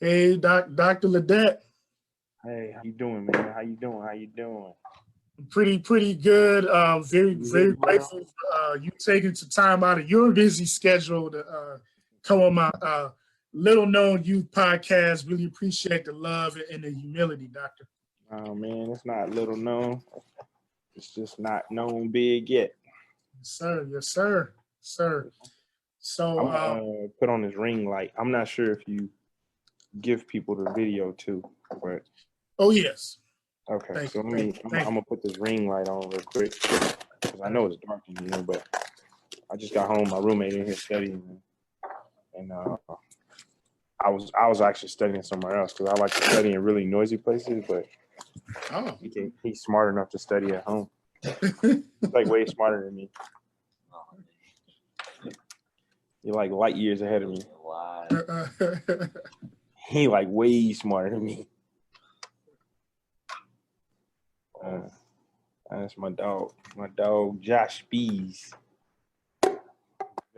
Hey, Dr. Ledet. Hey, how you doing, man? How you doing? How you doing? Pretty good. You hear Very me well? grateful for you taking some time out of your busy schedule to come on my little known youth podcast. Really appreciate the love and the humility, Doctor. Oh man, it's not little known. It's just not known big yet. Yes, sir. Yes, sir. Sir. So, I'm gonna put on this ring light. I'm not sure if you give people the video too, but oh yes. okay. Thank So you. I'm Thank gonna put this ring light on real quick because I know it's dark in here, but I just got home. My roommate in here studying, and I was actually studying somewhere else because I like to study in really noisy places, but Oh. he's smart enough to study at home. He's like way smarter than me. You're like light years ahead of me. He like way smarter than me. That's my dog. My dog Josh Bees,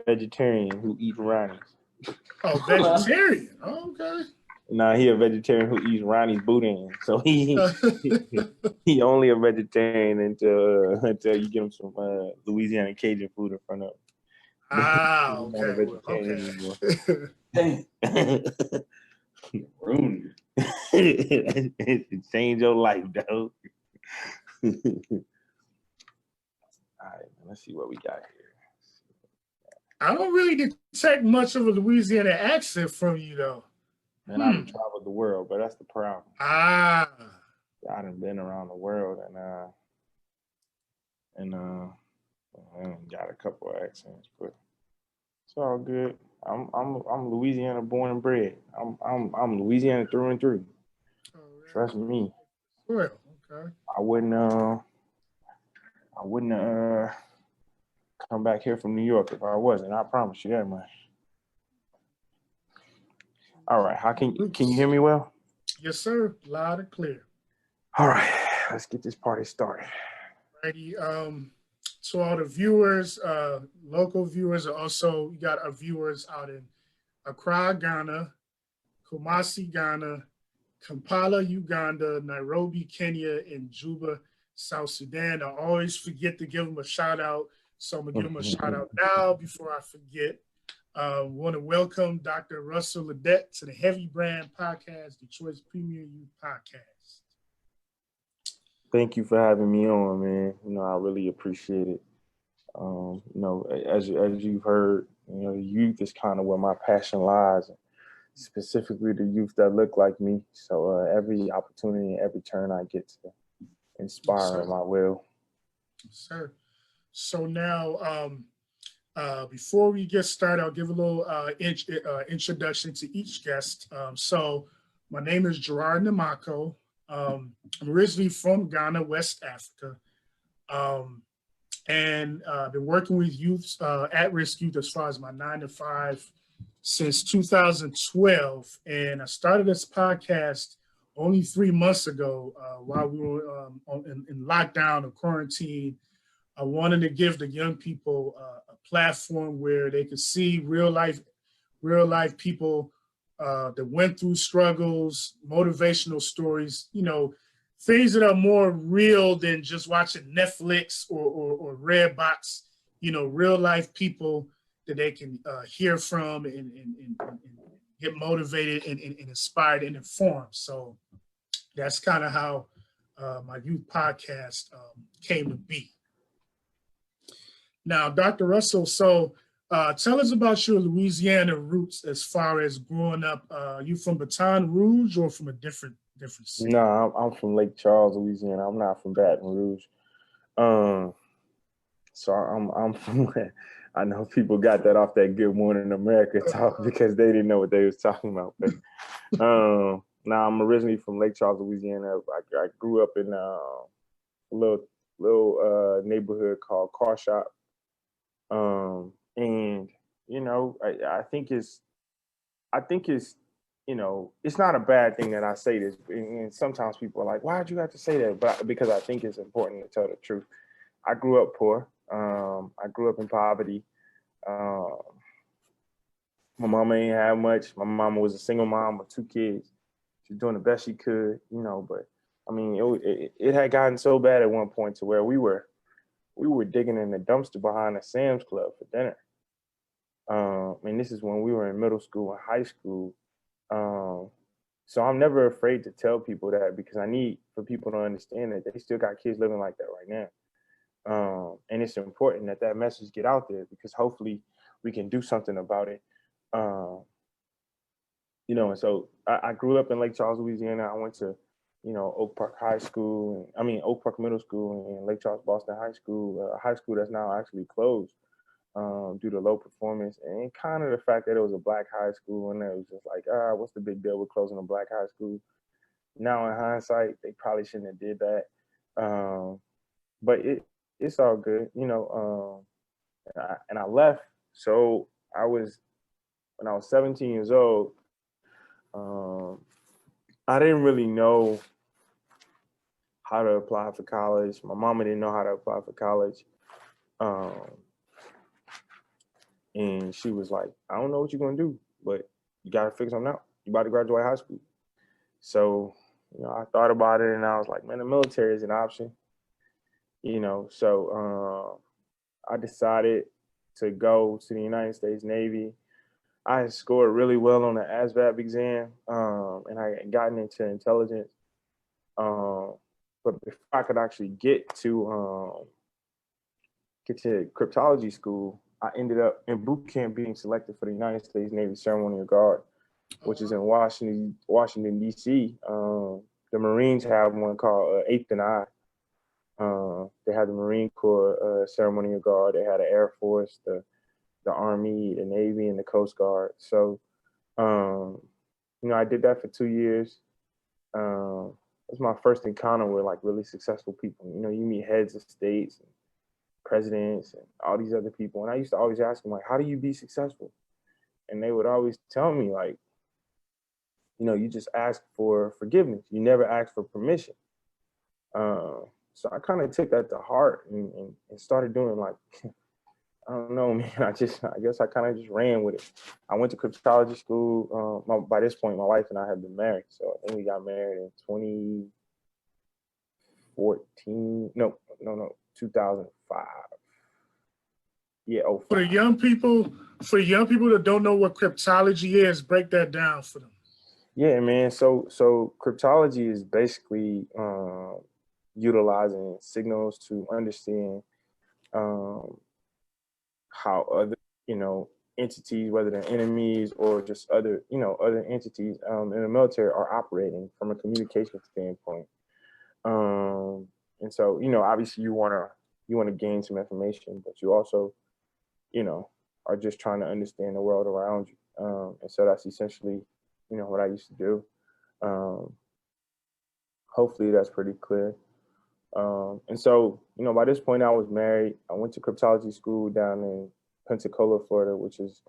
vegetarian who eats Ronnie's. Oh, vegetarian. Oh, okay. Nah, he a vegetarian who eats Ronnie's boudin. So he only a vegetarian until you give him some Louisiana Cajun food in front of him. Ah, He's not a okay. vegetarian Okay. anymore. It changed your life, dog. All right, let's see what we got here. I don't really detect much of a Louisiana accent from you, though. Man, I done traveled the world, but that's the problem. Ah. I done been around the world and I got a couple of accents, but it's all good. I'm Louisiana born and bred. I'm Louisiana through and through. Oh, Trust me. well, okay. I wouldn't come back here from New York if I wasn't. I promise you that much. All right, can you hear me well? Yes, sir. Loud and clear. All right, let's get this party started. Righty. To all the viewers, local viewers, also we got our viewers out in Accra, Ghana, Kumasi, Ghana, Kampala, Uganda, Nairobi, Kenya, and Juba, South Sudan. I always forget to give them a shout out, so I'm gonna give them a shout out now before I forget. Want to welcome Dr. Russell Ledet to the Heavy Brand Podcast, Detroit's premier youth podcast. Thank you for having me on, man. I really appreciate it. As you've heard, youth is kind of where my passion lies, specifically the youth that look like me. So every opportunity and every turn I get to inspire them, I will. Sir. So now, before we get started, I'll give a little introduction to each guest. So my name is Gerard Namako. I'm originally from Ghana, West Africa. And I've been working with youth, at-risk youth, as far as my 9 to 5 since 2012. And I started this podcast only 3 months ago while we were in lockdown or quarantine. I wanted to give the young people a platform where they could see real life people that went through struggles, motivational stories, things that are more real than just watching Netflix or Redbox, real life people that they can hear from and get motivated and inspired and informed. So that's kind of how my youth podcast came to be. Now, Dr. Russell, so tell us about your Louisiana roots as far as growing up. Are you from Baton Rouge or from a different city? No, I'm from Lake Charles, Louisiana. I'm not from Baton Rouge. So I'm from. I know people got that off that Good Morning America talk because they didn't know what they was talking about. But now I'm originally from Lake Charles, Louisiana. I grew up in a little neighborhood called Car Shop. And I think it's it's not a bad thing that I say this, and sometimes people are like, why'd you have to say that? But because I think it's important to tell the truth. I grew up poor. I grew up in poverty. My mama ain't have much. My mama was a single mom with 2 kids. She was doing the best she could, you know. But I mean, it had gotten so bad at one point to where we were digging in the dumpster behind the Sam's Club for dinner. And this is when we were in middle school and high school. Um, so I'm never afraid to tell people that because I need for people to understand that they still got kids living like that right now. And it's important that that message get out there because hopefully we can do something about it. Um, and so I grew up in Lake Charles, Louisiana. I went to, Oak Park High School, Oak Park Middle School and Lake Charles Boston High School, a high school that's now actually closed due to low performance and kind of the fact that it was a black high school and it was just like, what's the big deal with closing a black high school? Now in hindsight, they probably shouldn't have did that. But it's all good, and I left. So when I was 17 years old, I didn't really know how to apply for college. My mama didn't know how to apply for college. And she was like, I don't know what you're going to do, but you got to figure something out. You about to graduate high school. So, I thought about it and I was like, man, the military is an option. So I decided to go to the United States Navy. I had scored really well on the ASVAB exam, and I had gotten into intelligence. But before I could actually get to cryptology school, I ended up in boot camp being selected for the United States Navy Ceremonial Guard, which is in Washington D.C. The Marines have one called Eighth and I. They had the Marine Corps Ceremonial Guard. They had the Air Force, the Army, the Navy, and the Coast Guard. So, I did that for 2 years. It was my first encounter with like really successful people. You meet heads of states, and presidents, and all these other people. And I used to always ask them like, "How do you be successful?" And they would always tell me like, you just ask for forgiveness. You never ask for permission. So I kind of took that to heart and started doing like, I don't know, man. I guess I kind of just ran with it. I went to cryptology school. By this point, my wife and I had been married. So I think we got married in 2014. No, 2005. Yeah, oh. For young people that don't know what cryptology is, break that down for them. Yeah, man. So cryptology is basically utilizing signals to understand how other, entities, whether they're enemies or just other entities in the military are operating from a communication standpoint. And so, obviously you want to gain some information, but you also, are just trying to understand the world around you. And so that's essentially, what I used to do. Hopefully that's pretty clear. And so, by this point I was married. I went to cryptology school down in Pensacola, Florida, which is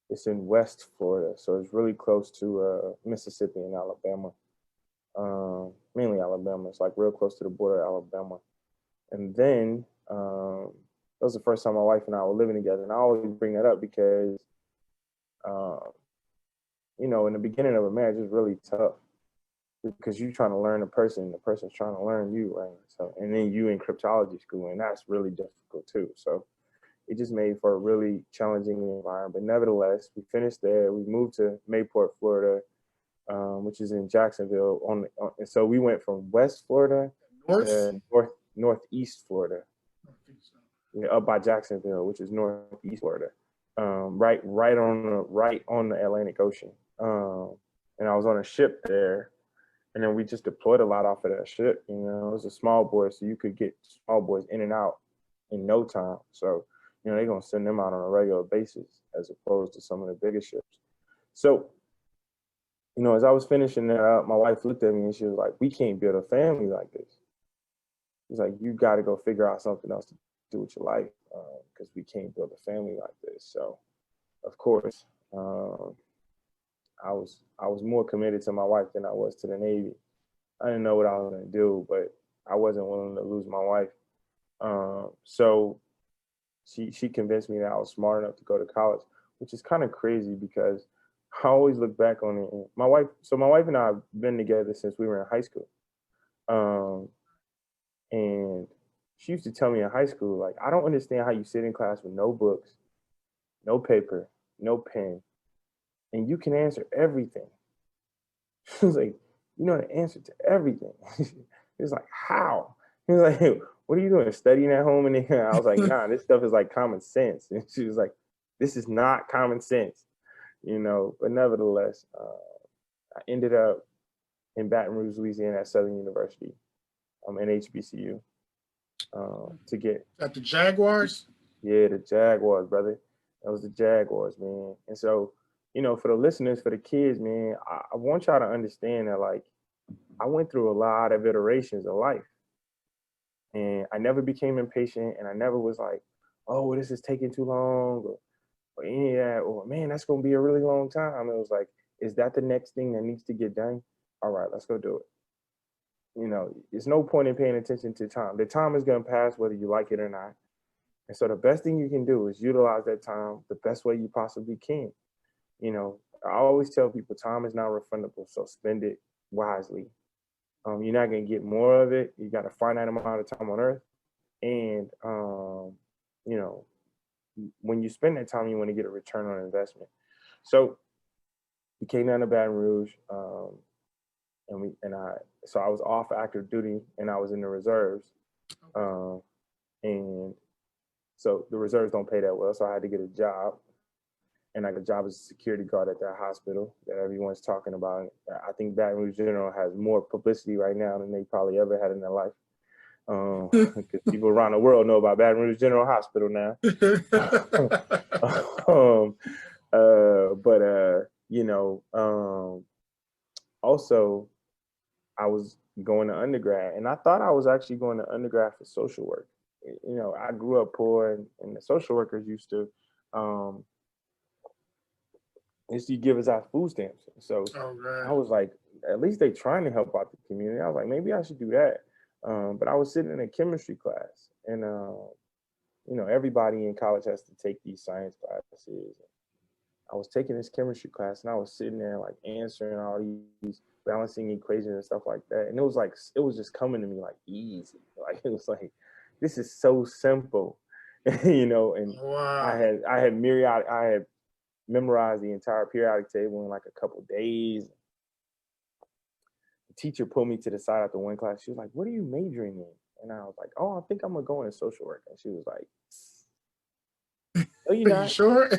it's in West Florida. So it's really close to Mississippi and Alabama. Mainly Alabama. It's like real close to the border of Alabama. And then that was the first time my wife and I were living together. And I always bring that up because, in the beginning of a marriage, it's really tough because you're trying to learn a person, the person's trying to learn you, right? So, and then you in cryptology school, and that's really difficult too. So it just made for a really challenging environment. But nevertheless, we finished there. We moved to Mayport, Florida, which is in Jacksonville. And so we went from West Florida to northeast Florida. Up by Jacksonville, which is northeast Florida, right on the Atlantic Ocean. And I was on a ship there, and then we just deployed a lot off of that ship. It was a small boy, so you could get small boys in and out in no time. So, they're gonna send them out on a regular basis as opposed to some of the bigger ships. So, as I was finishing that up, my wife looked at me and she was like, "We can't build a family like this." She's like, "You got to go figure out something else to do with your life because we can't build a family like this." So, of course, I was more committed to my wife than I was to the Navy. I didn't know what I was going to do, but I wasn't willing to lose my wife. So she convinced me that I was smart enough to go to college, which is kind of crazy because I always look back on it. And my wife and I have been together since we were in high school. Um, and she used to tell me in high school, like, I don't understand how you sit in class with no books, no paper, no pen, and you can answer everything. She was like, you know the answer to everything. He was like, how? He was like, hey, what are you doing? Studying at home? And I was like, nah, this stuff is like common sense. And she was like, this is not common sense, But nevertheless, I ended up in Baton Rouge, Louisiana at Southern University, in HBCU, to get. At the Jaguars? Yeah, the Jaguars, brother. That was the Jaguars, man. And so, for the listeners, for the kids, man, I want y'all to understand that, like, I went through a lot of iterations of life. And I never became impatient, and I never was like, oh, this is taking too long, or any of that, or man, that's going to be a really long time. It was like, is that the next thing that needs to get done? All right, let's go do it. There's no point in paying attention to time. The time is going to pass whether you like it or not. And so the best thing you can do is utilize that time the best way you possibly can. I always tell people time is not refundable, so spend it wisely. You're not going to get more of it. You got a finite amount of time on earth. And, when you spend that time, you want to get a return on investment. So we came down to Baton Rouge, so I was off active duty and I was in the reserves. And so the reserves don't pay that well. So I had to get a job. And I got a job as a security guard at that hospital that everyone's talking about. I think Baton Rouge General has more publicity right now than they probably ever had in their life. Because people around the world know about Baton Rouge General Hospital now. Also, I was going to undergrad, and I thought I was actually going to undergrad for social work. I grew up poor, and the social workers used to give us our food stamps. So I was like, at least they trying to help out the community. I was like, maybe I should do that. But I was sitting in a chemistry class, and everybody in college has to take these science classes. I was taking this chemistry class, and I was sitting there like answering all these balancing equations and stuff like that. And it was just coming to me like easy. Like it was like, this is so simple, And wow. I had memorized the entire periodic table in like a couple of days. The teacher pulled me to the side after one class. She was like, what are you majoring in? And I was like, oh, I think I'm going to go into social work. And she was like, no, you're not. You sure?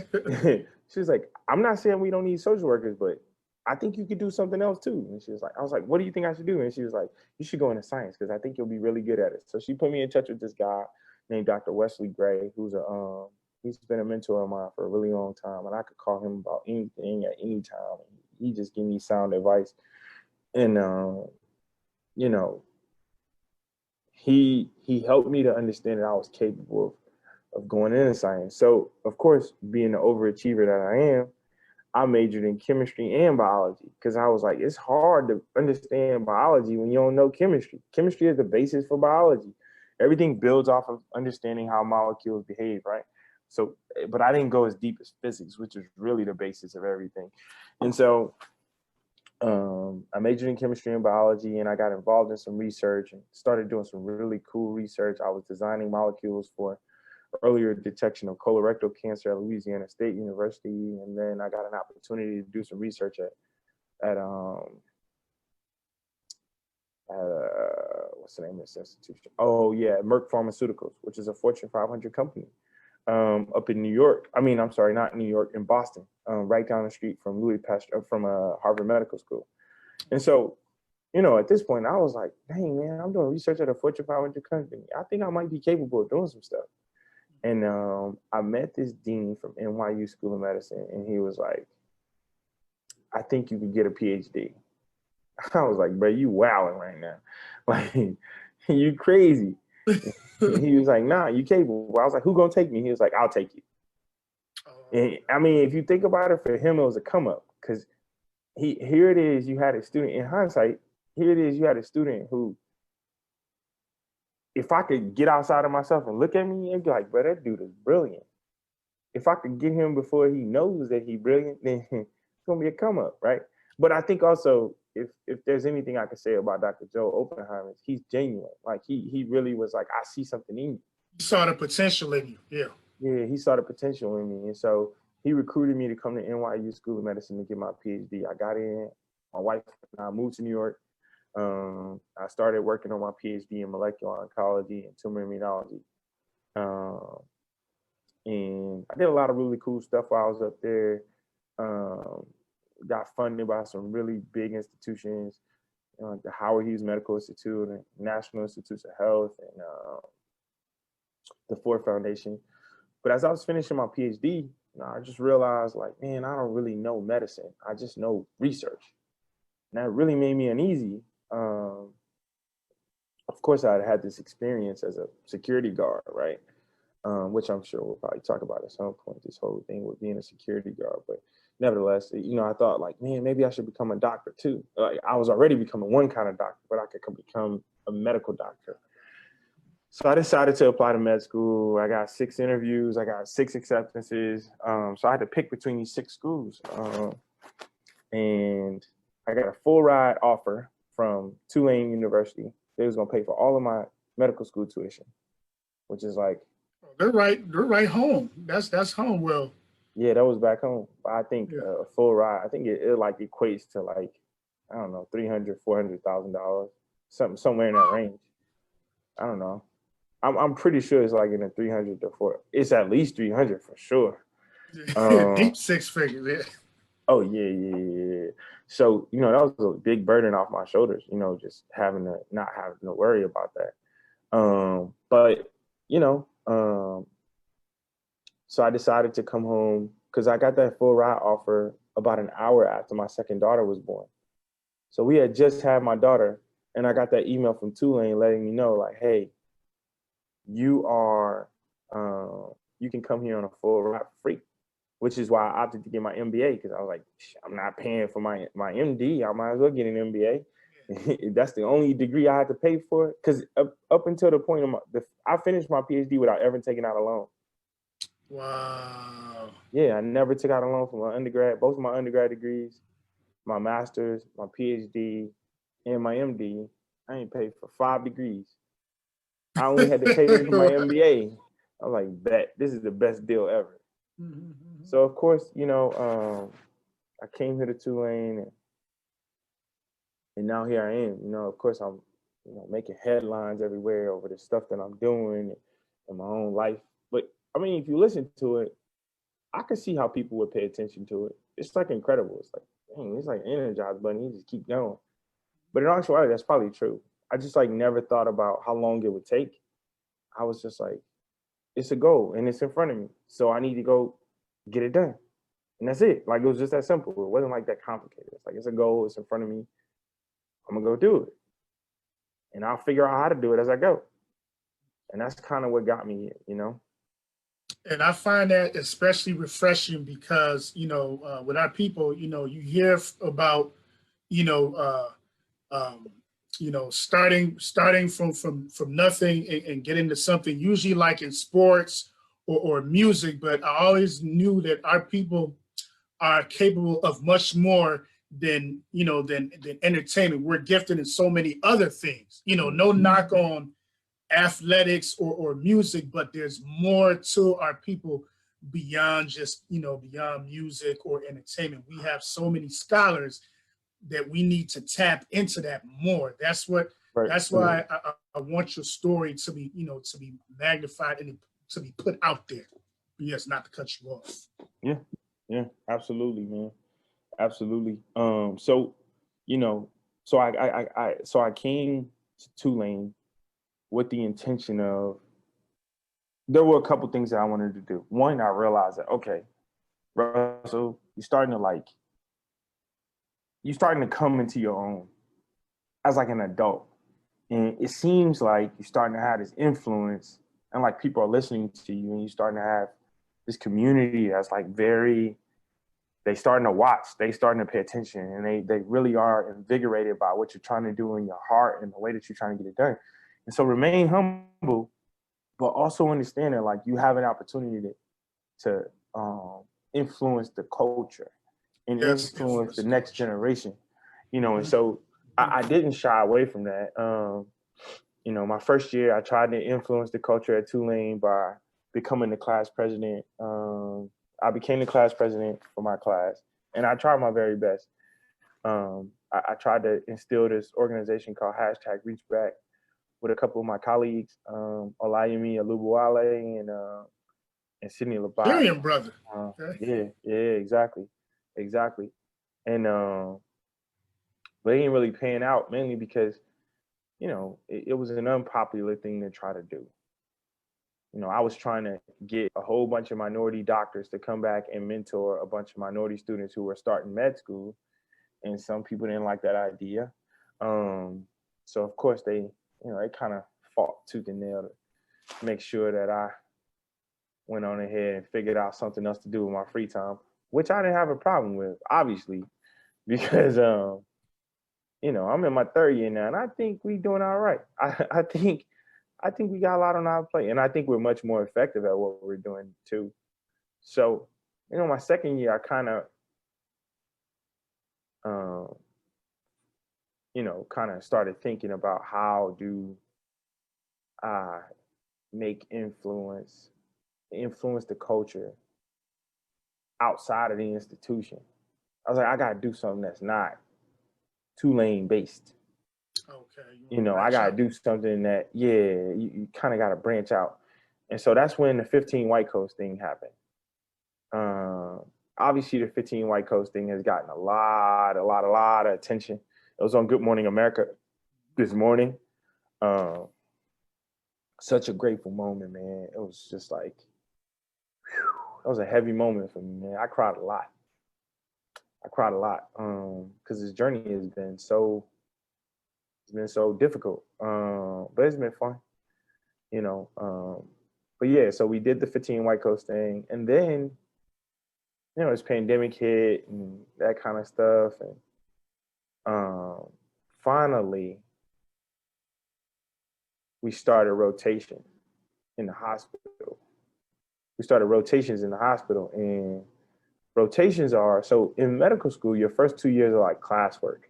She was like, I'm not saying we don't need social workers, but I think you could do something else too. And she was like, I was like, what do you think I should do? And she was like, you should go into science because I think you'll be really good at it. So she put me in touch with this guy named Dr. Wesley Gray, who's he's been a mentor of mine for a really long time, and I could call him about anything at any time. He just gave me sound advice, and he helped me to understand that I was capable of going into science. So of course, being the overachiever that I am, I majored in chemistry and biology because I was like, it's hard to understand biology when you don't know chemistry. Chemistry is the basis for biology. Everything builds off of understanding how molecules behave, right? So, but I didn't go as deep as physics, which is really the basis of everything. And so I majored in chemistry and biology, and I got involved in some research and started doing some really cool research. I was designing molecules for earlier detection of colorectal cancer at Louisiana State University. And then I got an opportunity to do some research at what's the name of this institution? Oh yeah, Merck Pharmaceuticals, which is a Fortune 500 company up in New York. I'm sorry, not New York, in Boston, right down the street from Harvard Medical School. And so, at this point, I was like, dang, man, I'm doing research at a Fortune 500 company. I think I might be capable of doing some stuff. And I met this dean from NYU School of Medicine, and he was like, I think you could get a PhD. I was like, bro, you wowing right now. Like, you crazy. He was like, nah, you capable. I was like, who gonna take me? He was like, I'll take you. And if you think about it, for him, it was a come up because here it is, you had a student, in hindsight, here it is, you had a student who if I could get outside of myself and look at me and be like, bro, that dude is brilliant. If I could get him before he knows that he's brilliant, then it's gonna be a come up, right? But I think also if there's anything I could say about Dr. Joe Oppenheimer, he's genuine. Like he really was like, I see something in you. You saw the potential in you. Yeah. Yeah, he saw the potential in me. And so he recruited me to come to NYU School of Medicine to get my PhD. I got in, my wife and I moved to New York. I started working on my PhD in molecular oncology and tumor immunology. And I did a lot of really cool stuff while I was up there. Got funded by some really big institutions, like the Howard Hughes Medical Institute and National Institutes of Health and the Ford Foundation. But as I was finishing my PhD, I just realized, like, man, I don't really know medicine. I just know research. And that really made me uneasy. Of course, I had this experience as a security guard, right? Which I'm sure we'll probably talk about at some point, this whole thing with being a security guard. But nevertheless, I thought, like, man, maybe I should become a doctor too. Like, I was already becoming one kind of doctor, but I could become a medical doctor. So I decided to apply to med school. I got 6 interviews. I got 6 acceptances. So I had to pick between these 6 schools. And I got a full ride offer from Tulane University. They was gonna pay for all of my medical school tuition, which is like, they're right home. That's home. Well, yeah, that was back home. But I think a full ride, I think it like equates to like, I don't know, $300,000-$400,000, somewhere in that range. I don't know. I'm pretty sure it's like in the 300 to 4. It's at least 300 for sure. Deep 6 figures. Yeah. Oh yeah. So that was a big burden off my shoulders. Just not having to worry about that. But so I decided to come home because I got that full ride offer about an hour after my second daughter was born. So we had just had my daughter, and I got that email from Tulane letting me know, like, hey, you can come here on a full ride for free, which is why I opted to get my MBA, because I was like, I'm not paying for my MD. I might as well get an MBA. That's the only degree I had to pay for, because up until the point of I finished my PhD without ever taking out a loan. Wow. Yeah, I never took out a loan for my undergrad. Both of my undergrad degrees, my master's, my PhD, and my MD, I ain't paid for 5 degrees. I only had to pay for my MBA. I was like, bet, this is the best deal ever. Mm-hmm. So of course, I came here to Tulane, and now here I am. Of course, I'm making headlines everywhere over the stuff that I'm doing in my own life. But I mean, if you listen to it, I can see how people would pay attention to it. It's like incredible. It's like, dang, it's like Energize Bunny. You just keep going. But in actuality, that's probably true. I just like never thought about how long it would take. I was just like, it's a goal and it's in front of me. So I need to go get it done. And that's it. Like, it was just that simple. It wasn't like that complicated. It's like, it's a goal. It's in front of me. I'm going to go do it. And I'll figure out how to do it as I go. And that's kind of what got me here, And I find that especially refreshing because, with our people, you hear about, starting from nothing and getting to something, usually like in sports or music. But I always knew that our people are capable of much more than entertainment. We're gifted in so many other things. No knock on athletics or music, but there's more to our people beyond just beyond music or entertainment. We have so many scholars that we need to tap into that more. That's why I want your story to be magnified and to be put out there. But yes, not to cut you off. Yeah, absolutely, man, absolutely. So I came to Tulane with the intention of, there were a couple things that I wanted to do. One, I realized that, okay, Russell, you're starting to come into your own as like an adult. And it seems like you're starting to have this influence, and like people are listening to you, and you're starting to have this community that's like they starting to watch, they starting to pay attention, and they really are invigorated by what you're trying to do in your heart and the way that you're trying to get it done. And so remain humble, but also understand that like you have an opportunity to influence the culture and Yes, influence the next generation, you know. And so I didn't shy away from that. You know, my first year, I tried to influence the culture at Tulane by becoming the class president. I became the class president for my class, and I tried my very best. I tried to instill this organization called #ReachBack with a couple of my colleagues, Olayemi Alubuwale and Sydney Labat. Syrian brother. Yeah, exactly. And but it ain't really paying out mainly because, you know, it was an unpopular thing to try to do. You know, I was trying to get a whole bunch of minority doctors to come back and mentor a bunch of minority students who were starting med school, and some people didn't like that idea. So of course they kind of fought tooth and nail to make sure that I went on ahead and figured out something else to do with my free time, which I didn't have a problem with, obviously, because you know, I'm in my third year now, and I think we doing all right. I think we got a lot on our plate, and I think we're much more effective at what we're doing too. So, you know, my second year, I kind of, you know, kind of started thinking about how do I make influence the culture outside of the institution. I was like, I got to do something that's not Tulane based. Okay. You know, I got to do something that, you kind of got to branch out. And so that's when the 15 White Coats thing happened. Obviously, the 15 White Coats thing has gotten a lot of attention. It was on Good Morning America this morning. Such a grateful moment, man. It was just like, it was a heavy moment for me, man. I cried a lot. Because this journey has been so difficult. But it's been fun, you know. But yeah, so we did the 15 White Coats thing, and then, you know, this pandemic hit and that kind of stuff, and finally we started rotation in the hospital. We started rotations in the hospital, and rotations are, so in medical school, your first 2 years are like classwork.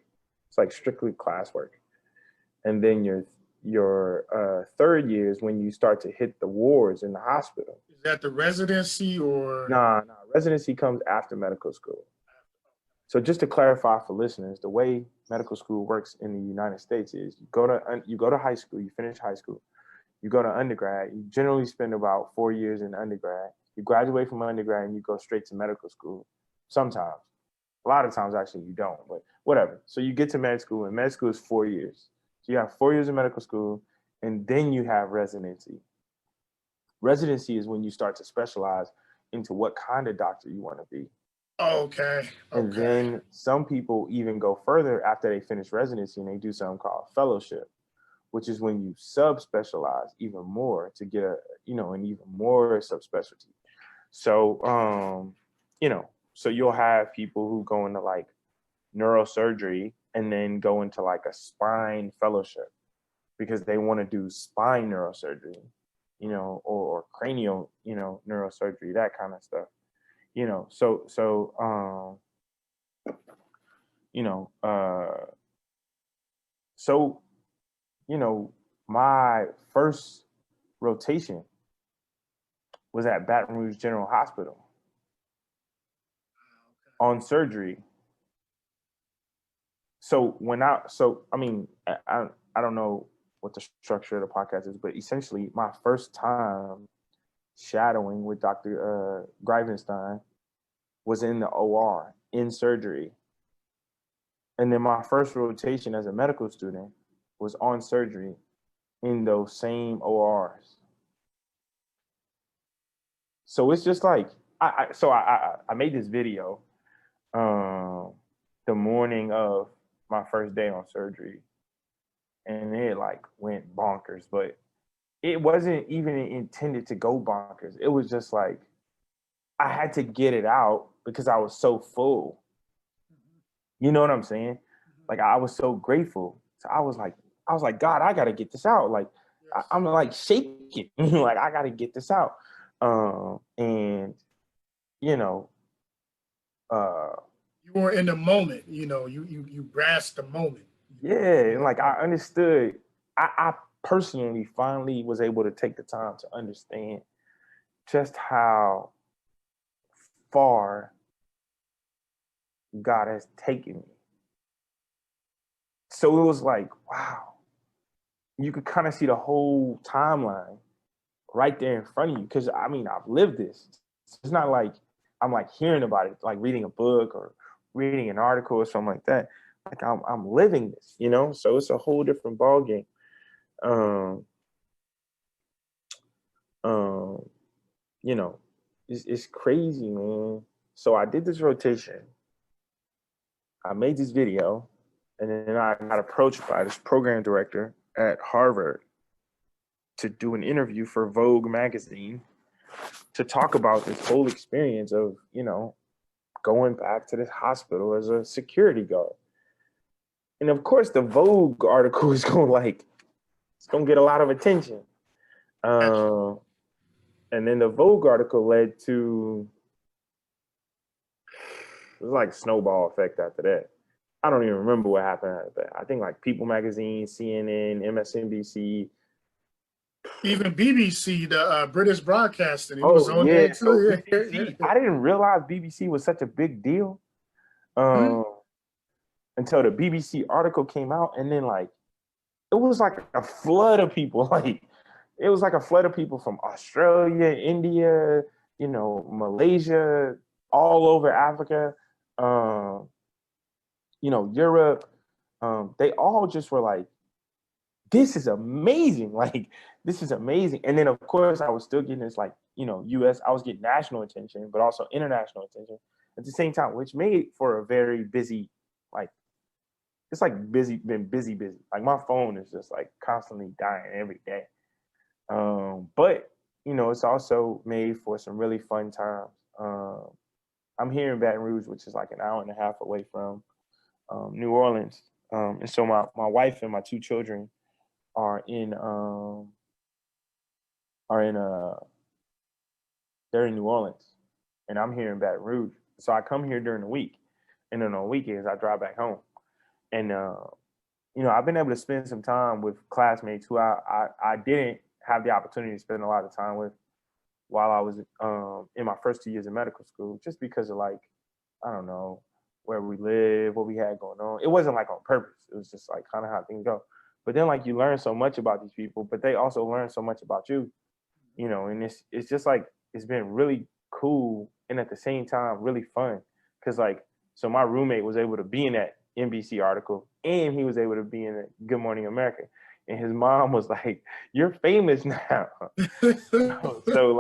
It's like strictly classwork. And then your third year is when you start to hit the wards in the hospital. Is that the residency or? Nah. Residency comes after medical school. So just to clarify for listeners, the way medical school works in the United States is you go to high school, you finish high school, you go to undergrad. You generally spend about 4 years in undergrad. You graduate from undergrad and you go straight to medical school. Sometimes, a lot of times actually you don't, but whatever. So you get to med school, and med school is 4 years. So you have 4 years of medical school, and then you have residency. Residency is when you start to specialize into what kind of doctor you want to be. Okay. And then some people even go further after they finish residency, and they do something called fellowship, which is when you subspecialize even more to get an even more subspecialty. So, so you'll have people who go into like neurosurgery and then go into like a spine fellowship because they want to do spine neurosurgery, or cranial, neurosurgery, that kind of stuff. My first rotation was at Baton Rouge General Hospital on surgery. So I don't know what the structure of the podcast is, but essentially my first time shadowing with Dr. Greifenstein was in the OR in surgery. And then my first rotation as a medical student was on surgery in those same ORs. So it's just like, I made this video the morning of my first day on surgery, and it like went bonkers, but it wasn't even intended to go bonkers. It was just like, I had to get it out because I was so full. You know what I'm saying? Like, I was so grateful. So I was like, God, I got to get this out. Like, I'm like shaking, like I got to get this out. And you know, You were in the moment, you grasped the moment. yeah, and like I understood. I personally finally was able to take the time to understand just how far God has taken me. So it was like, wow, you could kind of see the whole timeline right there in front of you. Cause I mean, I've lived this. It's not like I'm like hearing about it, like reading a book or reading an article or something like that. Like I'm living this, So it's a whole different ball game. Um, um, it's crazy, man. So I did this rotation. I made this video, and then I got approached by this program director at Harvard to do an interview for Vogue magazine to talk about this whole experience of, going back to this hospital as a security guard. And of course, the Vogue article is it's going to get a lot of attention. And then the Vogue article led to, it was like a snowball effect after that. I don't even remember what happened after that. I think like People Magazine, CNN, MSNBC. Even BBC, the British Broadcasting, it was Oh, on yeah. there So too. BBC, I didn't realize BBC was such a big deal until the BBC article came out. And then like, it was like a flood of people. Like, it was like a flood of people from Australia, India, Malaysia, all over Africa, Europe. They all just were like, this is amazing. Like, this is amazing. And then, of course, I was still getting this, like, US, I was getting national attention, but also international attention at the same time, which made for a very busy, like, it's like been busy. Like, my phone is just like constantly dying every day. But, it's also made for some really fun times. I'm here in Baton Rouge, which is like an hour and a half away from New Orleans. And so my wife and my two children are in they're in New Orleans, and I'm here in Baton Rouge. So I come here during the week, and then on weekends I drive back home. And I've been able to spend some time with classmates who I didn't have the opportunity to spend a lot of time with while I was in my first 2 years of medical school, just because of like, I don't know, where we live, what we had going on. It wasn't like on purpose. It was just like kind of how things go. But then like you learn so much about these people, but they also learn so much about you, and it's just like, it's been really cool and at the same time really fun. Cause like, so my roommate was able to be in that NBC article and he was able to be in Good Morning America. And his mom was like, "You're famous now." So